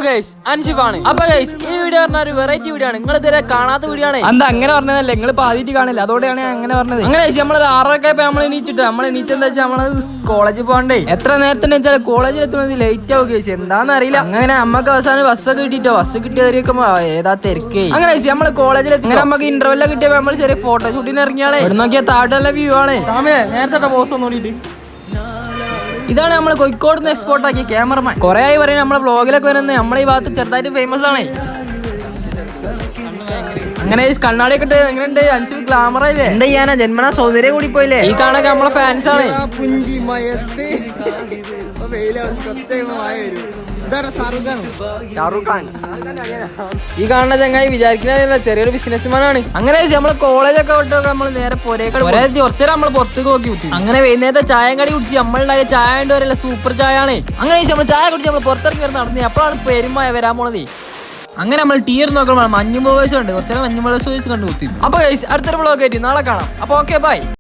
Guys അൻഷിഫാണ്. അപ്പൊ guys ഈ video പറഞ്ഞ ഒരു വെറൈറ്റി വീഡിയോ ആണ്. നിങ്ങൾ ഇതുവരെ കാണാത്ത വീഡിയോ ആണ്. എന്താ അങ്ങനെ പറഞ്ഞതല്ലേ, നിങ്ങൾ ആദ്യമായിട്ട് കാണില്ല, അതോടെയാണ് അങ്ങനെ പറഞ്ഞത്. അങ്ങനെ നമ്മളൊരു 6:30 നമ്മൾ എണീച്ചിട്ട് എന്താ വെച്ചാൽ നമ്മള് കോളേജിൽ പോകണ്ടേ. എത്ര നേരത്തെ വെച്ചാൽ കോളേജിൽ എത്തുന്നത് ലേറ്റ് ആവും ഗൈസ്, എന്താന്ന് അറിയില്ല. അങ്ങനെ നമ്മക്ക് അവസാനം ബസ്സൊക്കെ കിട്ടിട്ടോ, ബസ് കിട്ടി കയറിയൊക്കെ ഏതാ തിരക്കേ. അങ്ങനെ നമ്മള് കോളേജിൽ അങ്ങനെ നമുക്ക് ഇന്റർവെല്ല് കിട്ടിയപ്പോ നമ്മള് ചെറിയ ഫോട്ടോഷൂട്ടിന് ഇറങ്ങിയാളെ. ഇവിടെ നോക്കിയാൽ താഴെ വ്യൂ ആണ്. നേരത്തെ ബോസ് ഒന്നും ഇതാണ് നമ്മൾ കോഴിക്കോട് നിന്ന് എക്സ്പോർട്ട് ആക്കിയ ക്യാമറമാൻ. കുറെ ആയി പറയുന്നത് നമ്മളെ വ്ളോഗിലൊക്കെ വരുന്നത് നമ്മളെ ഈ ഭാഗത്ത് ചെറുതായിട്ട് ഫേമസ് ആണ്. അങ്ങനെ കണ്ണാടിയൊക്കെ ഇട്ട് എങ്ങനെയുണ്ട് അൻഷിഫ്, ഗ്ലാമർ ആയില്ലേ? എന്താ ചെയ്യാനാ, ജന്മനാ സൗന്ദര്യം കൂടി പോയില്ലേ. ഈ കാണൊക്കെ നമ്മളെ ഫാൻസ് ആണ്. ഈ കാണുന്ന ചങ്ങായി വിചാരിക്കുന്ന ചെറിയൊരു ബിസിനസ്മാനാണ്. അങ്ങനെ നമ്മള് കോളേജൊക്കെ വിട്ടൊക്കെ നമ്മള് നേരെ കുറച്ചേരം നമ്മള് പുറത്തേക്ക് നോക്കി കുത്തി. അങ്ങനെ വൈകുന്നേരത്തെ ചായം കടി കുടിച്ച് നമ്മളുണ്ടായ ചായ ഉണ്ട് വരെയല്ല, സൂപ്പർ ചായ ആണ്. അങ്ങനെ നമ്മള് ചായ കുടിച്ച് നമ്മൾ പുറത്തിറങ്ങി നടന്നു. അപ്പോഴാണ് പെരുമായ വരാൻ പോണത്. അങ്ങനെ നമ്മൾ ടീർ നോക്കുമ്പോൾ മഞ്ഞുമോവേഴ്സ് ഉണ്ട്, കുറച്ചേരം മഞ്ഞുമോവേഴ്സ് കണ്ടു കുത്തി. അപ്പൊ അടുത്തൊരു വ്ളോഗ് ആയിട്ട് നാളെ കാണാം. അപ്പൊ ഓക്കെ ബൈ.